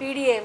PDM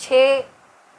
6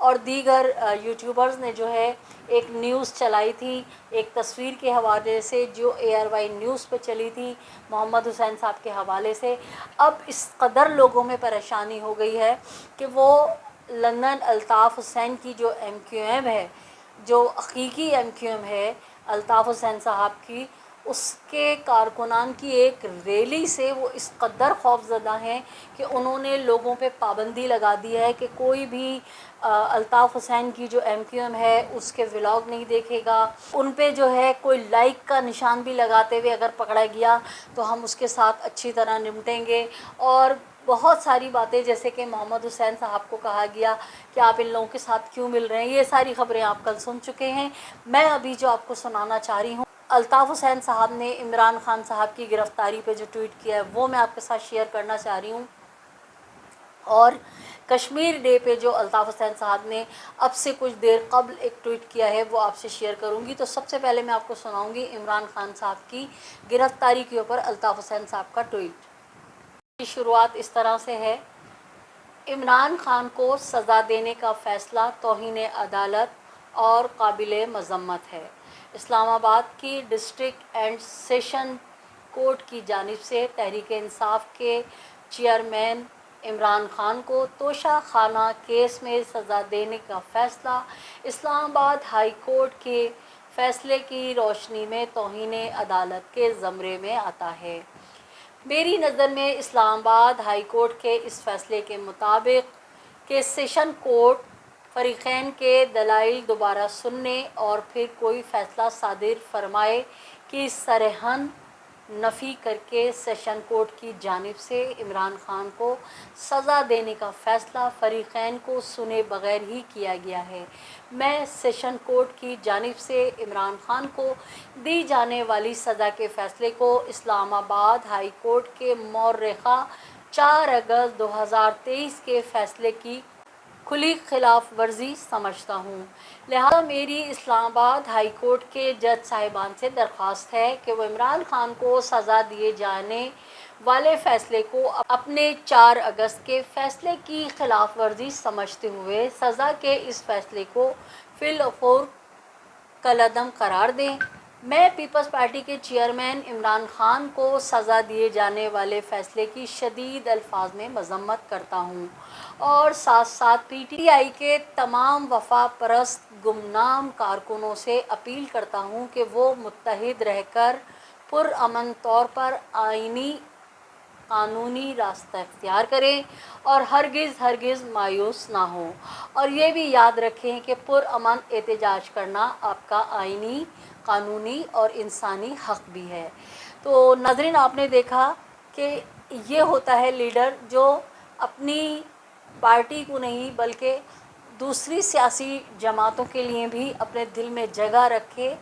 اور دیگر YouTubers نے جو ہے ایک نیوز چلائی تھی ایک تصویر کے حوالے سے جو ARY نیوز پہ چلی تھی محمد حسین صاحب کے حوالے سے. اب اس قدر لوگوں میں پریشانی ہو گئی ہے کہ وہ لندن الطاف حسین کی جو MQM ہے، جو حقیقی MQM ہے الطاف حسین صاحب کی، اس کے کارکنان کی ایک ریلی سے وہ اس قدر خوف زدہ ہیں کہ انہوں نے لوگوں پہ پابندی لگا دی ہے کہ کوئی بھی الطاف حسین کی جو MQM ہے اس کے ولاگ نہیں دیکھے گا. ان پہ جو ہے کوئی لائک کا نشان بھی لگاتے ہوئے اگر پکڑا گیا تو ہم اس کے ساتھ اچھی طرح نمٹیں گے. اور بہت ساری باتیں جیسے کہ محمد حسین صاحب کو کہا گیا کہ آپ ان لوگوں کے ساتھ کیوں مل رہے ہیں، یہ ساری خبریں آپ کل سن چکے ہیں. میں ابھی جو آپ کو سنانا چاہ رہی ہوں، الطاف حسین صاحب نے عمران خان صاحب کی گرفتاری پہ جو ٹویٹ کیا ہے وہ میں آپ کے ساتھ شیئر کرنا چاہ رہی ہوں. اور کشمیر ڈے پہ جو الطاف حسین صاحب نے اب سے کچھ دیر قبل ایک ٹویٹ کیا ہے وہ آپ سے شیئر کروں گی. تو سب سے پہلے میں آپ کو سناؤں گی عمران خان صاحب کی گرفتاری کے اوپر الطاف حسین صاحب کا ٹویٹ. کی شروعات اس طرح سے ہے: عمران خان کو سزا دینے کا فیصلہ توہین عدالت اور قابل مذمت ہے. اسلام آباد کی ڈسٹرکٹ اینڈ سیشن کورٹ کی جانب سے تحریک انصاف کے چیئرمین عمران خان کو توشہ خانہ کیس میں سزا دینے کا فیصلہ اسلام آباد ہائی کورٹ کے فیصلے کی روشنی میں توہین عدالت کے زمرے میں آتا ہے. میری نظر میں اسلام آباد ہائی کورٹ کے اس فیصلے کے مطابق کہ سیشن کورٹ فریقین کے دلائل دوبارہ سننے اور پھر کوئی فیصلہ صادر فرمائے کی سرہن نفی کر کے سیشن کورٹ کی جانب سے عمران خان کو سزا دینے کا فیصلہ فریقین کو سنے بغیر ہی کیا گیا ہے. میں سیشن کورٹ کی جانب سے عمران خان کو دی جانے والی سزا کے فیصلے کو اسلام آباد ہائی کورٹ کے مورخہ 4 اگست 2023 کے فیصلے کی کھلی خلاف ورزی سمجھتا ہوں. لہذا میری اسلام آباد ہائی کورٹ کے جج صاحبان سے درخواست ہے کہ وہ عمران خان کو سزا دیے جانے والے فیصلے کو اپنے 4 اگست کے فیصلے کی خلاف ورزی سمجھتے ہوئے سزا کے اس فیصلے کو فی الفور کالعدم قرار دیں. میں پیپلز پارٹی کے چیئرمین عمران خان کو سزا دیے جانے والے فیصلے کی شدید الفاظ میں مذمت کرتا ہوں اور ساتھ ساتھ PTI کے تمام وفا پرست گمنام کارکنوں سے اپیل کرتا ہوں کہ وہ متحد رہ کر پرامن طور پر آئینی قانونی راستہ اختیار کریں اور ہرگز مایوس نہ ہوں. اور یہ بھی یاد رکھیں کہ پرامن احتجاج کرنا آپ کا آئینی، قانونی اور انسانی حق بھی ہے. تو ناظرین، آپ نے دیکھا کہ یہ ہوتا ہے لیڈر جو اپنی پارٹی کو نہیں بلکہ دوسری سیاسی جماعتوں کے لیے بھی اپنے دل میں جگہ رکھے.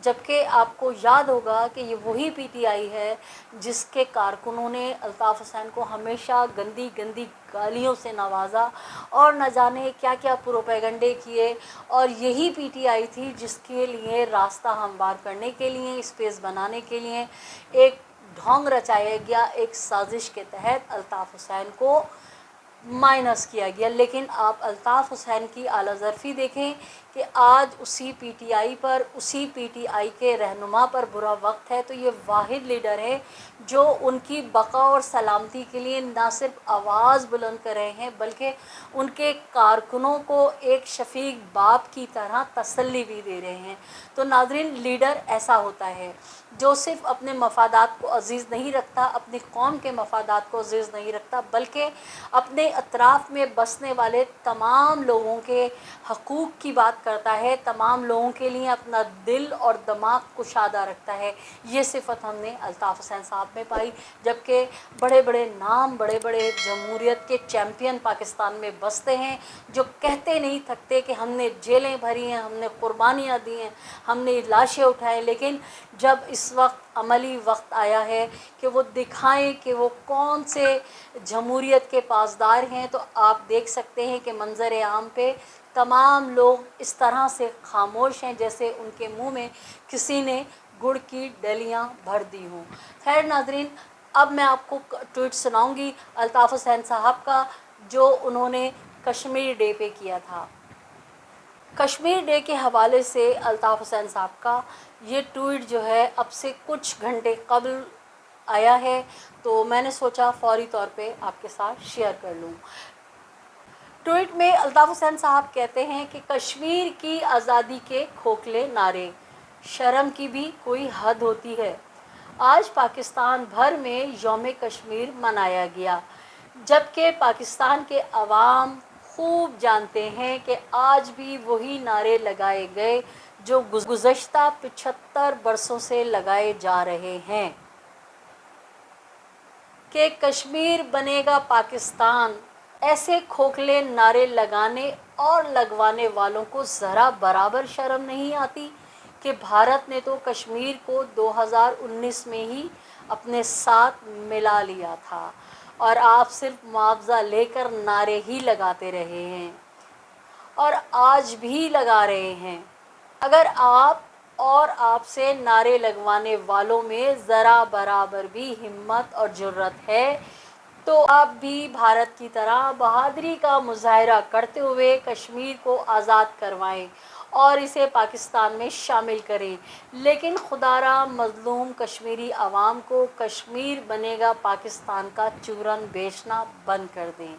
جبکہ آپ کو یاد ہوگا کہ یہ وہی PTI ہے جس کے کارکنوں نے الطاف حسین کو ہمیشہ گندی گندی گالیوں سے نوازا اور نہ جانے کیا کیا پروپیگنڈے کیے. اور یہی PTI تھی جس کے لیے راستہ ہموار کرنے کے لیے، اسپیس بنانے کے لیے ایک ڈھونگ رچایا گیا، ایک سازش کے تحت الطاف حسین کو مائنس کیا گیا. لیکن آپ الطاف حسین کی اعلیٰ ظرفی دیکھیں کہ آج اسی PTI کے رہنما پر برا وقت ہے. تو یہ واحد لیڈر ہے جو ان کی بقا اور سلامتی کے لیے نہ صرف آواز بلند کر رہے ہیں بلکہ ان کے کارکنوں کو ایک شفیق باپ کی طرح تسلی بھی دے رہے ہیں. تو ناظرین، لیڈر ایسا ہوتا ہے جو صرف اپنے مفادات کو عزیز نہیں رکھتا، اپنی قوم کے مفادات کو عزیز نہیں رکھتا، بلکہ اپنے اطراف میں بسنے والے تمام لوگوں کے حقوق کی بات کرتا ہے، تمام لوگوں کے لیے اپنا دل اور دماغ کشادہ رکھتا ہے. یہ صفت ہم نے الطاف حسین صاحب میں پائی. جبکہ بڑے بڑے نام، بڑے بڑے جمہوریت کے چیمپئن پاکستان میں بستے ہیں جو کہتے نہیں تھکتے کہ ہم نے جیلیں بھری ہیں، ہم نے قربانیاں دی ہیں، ہم نے لاشیں اٹھائیں. لیکن جب اس وقت عملی وقت آیا ہے کہ وہ دکھائیں کہ وہ کون سے جمہوریت کے پاسدار ہیں، تو آپ دیکھ سکتے ہیں کہ منظر عام پہ تمام لوگ اس طرح سے خاموش ہیں جیسے ان کے منہ میں کسی نے گڑ کی ڈلیاں بھر دی ہوں. خیر ناظرین، اب میں آپ کو ٹویٹ سناؤں گی الطاف حسین صاحب کا جو انہوں نے کشمیر ڈے پہ کیا تھا. کشمیر ڈے کے حوالے سے الطاف حسین صاحب کا یہ ٹویٹ جو ہے اب سے کچھ گھنٹے قبل آیا ہے، تو میں نے سوچا فوری طور پہ آپ کے ساتھ شیئر کر لوں۔ ٹویٹ میں الطاف حسین صاحب کہتے ہیں کہ کشمیر کی آزادی کے کھوکھلے نعرے، شرم کی بھی کوئی حد ہوتی ہے۔ آج پاکستان بھر میں یوم کشمیر منایا گیا، جبکہ پاکستان کے عوام خوب جانتے ہیں کہ آج بھی وہی نعرے لگائے گئے جو گزشتہ 75 برسوں سے لگائے جا رہے ہیں کہ کشمیر بنے گا پاکستان۔ ایسے کھوکھلے نعرے لگانے اور لگوانے والوں کو ذرا برابر شرم نہیں آتی کہ بھارت نے تو کشمیر کو 2019 میں ہی اپنے ساتھ ملا لیا تھا اور آپ صرف معاوضہ لے کر نعرے ہی لگاتے رہے ہیں اور آج بھی لگا رہے ہیں۔ اگر آپ اور آپ سے نعرے لگوانے والوں میں ذرا برابر بھی ہمت اور جرأت ہے تو آپ بھی بھارت کی طرح بہادری کا مظاہرہ کرتے ہوئے کشمیر کو آزاد کروائیں اور اسے پاکستان میں شامل کریں، لیکن خدا را مظلوم کشمیری عوام کو کشمیر بنے گا پاکستان کا چورن بیچنا بند کر دیں۔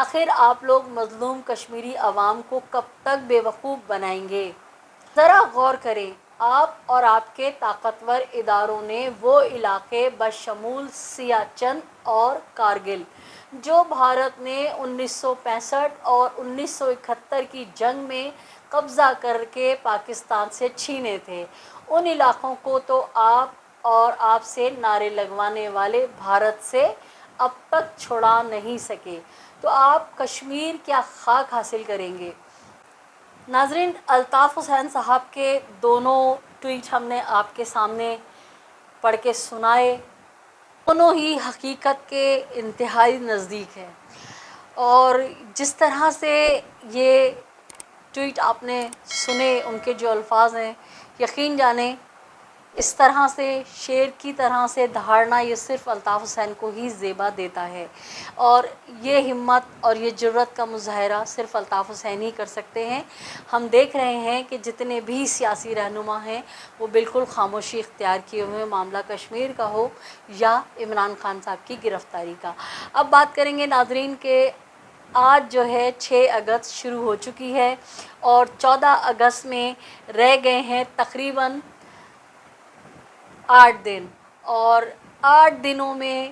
آخر آپ لوگ مظلوم کشمیری عوام کو کب تک بیوقوف بنائیں گے؟ ذرا غور کریں، آپ اور آپ کے طاقتور اداروں نے وہ علاقے بشمول سیاچن اور کارگل جو بھارت نے 1965 اور 1971 کی جنگ میں قبضہ کر کے پاکستان سے چھینے تھے، ان علاقوں کو تو آپ اور آپ سے نعرے لگوانے والے بھارت سے اب تک چھڑا نہیں سکے، تو آپ کشمیر کیا خاک حاصل کریں گے؟ ناظرین، الطاف حسین صاحب کے دونوں ٹویٹ ہم نے آپ کے سامنے پڑھ کے سنائے، دونوں ہی حقیقت کے انتہائی نزدیک ہیں، اور جس طرح سے یہ ٹویٹ آپ نے سنے، ان کے جو الفاظ ہیں، یقین جانیں اس طرح سے شعر کی طرح سے دھاڑنا یہ صرف الطاف حسین کو ہی زیبا دیتا ہے، اور یہ ہمت اور یہ جرأت کا مظاہرہ صرف الطاف حسین ہی کر سکتے ہیں۔ ہم دیکھ رہے ہیں کہ جتنے بھی سیاسی رہنما ہیں وہ بالکل خاموشی اختیار کیے ہوئے، معاملہ کشمیر کا ہو یا عمران خان صاحب کی گرفتاری کا۔ اب بات کریں گے ناظرین کہ آج جو ہے 6 اگست شروع ہو چکی ہے اور 14 اگست میں رہ گئے ہیں تقریباً 8 دن، اور 8 دنوں میں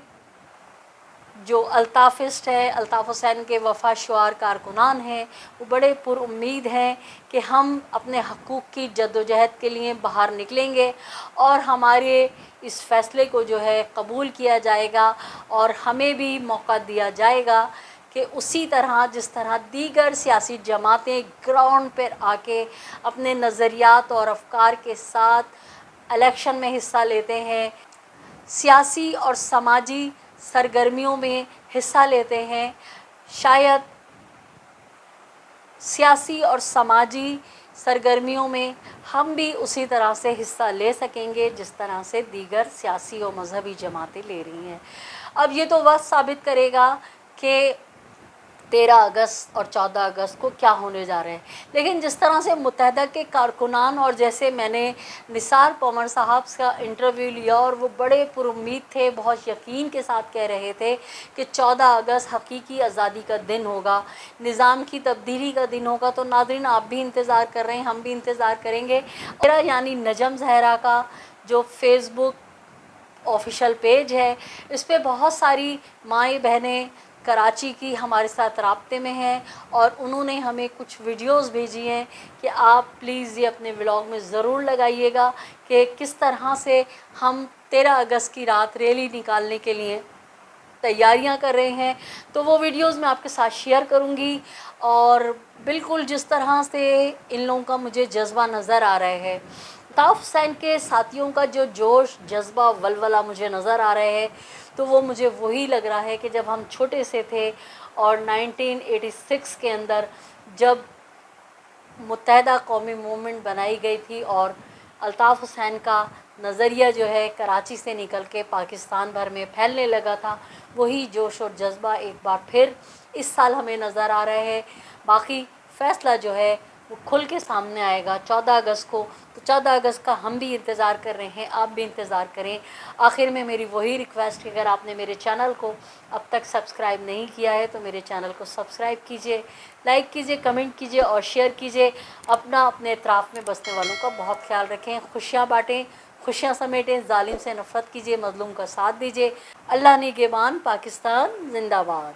جو الطافسٹ ہے، الطاف حسین کے وفا شعار کارکنان ہیں، وہ بڑے پر امید ہیں کہ ہم اپنے حقوق کی جد و جہد کے لیے باہر نکلیں گے اور ہمارے اس فیصلے کو جو ہے قبول کیا جائے گا اور ہمیں بھی موقع دیا جائے گا کہ اسی طرح جس طرح دیگر سیاسی جماعتیں گراؤنڈ پر آ کے اپنے نظریات اور افکار کے ساتھ الیکشن میں حصہ لیتے ہیں، سیاسی اور سماجی سرگرمیوں میں حصہ لیتے ہیں، شاید سیاسی اور سماجی سرگرمیوں میں ہم بھی اسی طرح سے حصہ لے سکیں گے جس طرح سے دیگر سیاسی اور مذہبی جماعتیں لے رہی ہیں۔ اب یہ تو وقت ثابت کرے گا کہ 13 اگست اور 14 اگست کو کیا ہونے جا رہے ہیں، لیکن جس طرح سے متحدہ کے کارکنان، اور جیسے میں نے نثار پومر صاحب کا انٹرویو لیا اور وہ بڑے پر امید تھے، بہت یقین کے ساتھ کہہ رہے تھے کہ 14 اگست حقیقی آزادی کا دن ہوگا، نظام کی تبدیلی کا دن ہوگا، تو ناظرین آپ بھی انتظار کر رہے ہیں، ہم بھی انتظار کریں گے۔ میرا یعنی نجم زہرا کا جو فیس بک آفیشیل پیج ہے، اس پہ بہت ساری مائیں بہنیں کراچی کی ہمارے ساتھ رابطے میں ہیں اور انہوں نے ہمیں کچھ ویڈیوز بھیجی ہیں کہ آپ پلیز یہ اپنے ولاگ میں ضرور لگائیے گا کہ کس طرح سے ہم 13 اگست کی رات ریلی نکالنے کے لیے تیاریاں کر رہے ہیں، تو وہ ویڈیوز میں آپ کے ساتھ شیئر کروں گی، اور بالکل جس طرح سے ان لوگوں کا مجھے جذبہ نظر آ رہا ہے، الطاف حسین کے ساتھیوں کا جو جوش، جذبہ، ولولہ مجھے نظر آ رہے ہے، تو وہ مجھے وہی لگ رہا ہے کہ جب ہم چھوٹے سے تھے اور 1986 کے اندر جب متحدہ قومی موومنٹ بنائی گئی تھی اور الطاف حسین کا نظریہ جو ہے کراچی سے نکل کے پاکستان بھر میں پھیلنے لگا تھا، وہی جوش اور جذبہ ایک بار پھر اس سال ہمیں نظر آ رہا ہے۔ باقی فیصلہ جو ہے وہ کھل کے سامنے آئے گا 14 اگست کو. تو 14 اگست کا ہم بھی انتظار کر رہے ہیں, آپ بھی انتظار کریں. آخر میں میری وہی ریکویسٹ کہ اگر آپ نے میرے چینل کو اب تک سبسکرائب نہیں کیا ہے تو میرے چینل کو سبسکرائب کیجئے, لائک کیجئے, کمنٹ کیجئے اور شیئر کیجئے. اپنے اطراف میں بسنے والوں کا بہت خیال رکھیں, خوشیاں بانٹیں, خوشیاں سمیٹیں, ظالم سے نفرت کیجئے, مظلوم کا ساتھ دیجئے. اللہ نگہبان. پاکستان زندہ باد.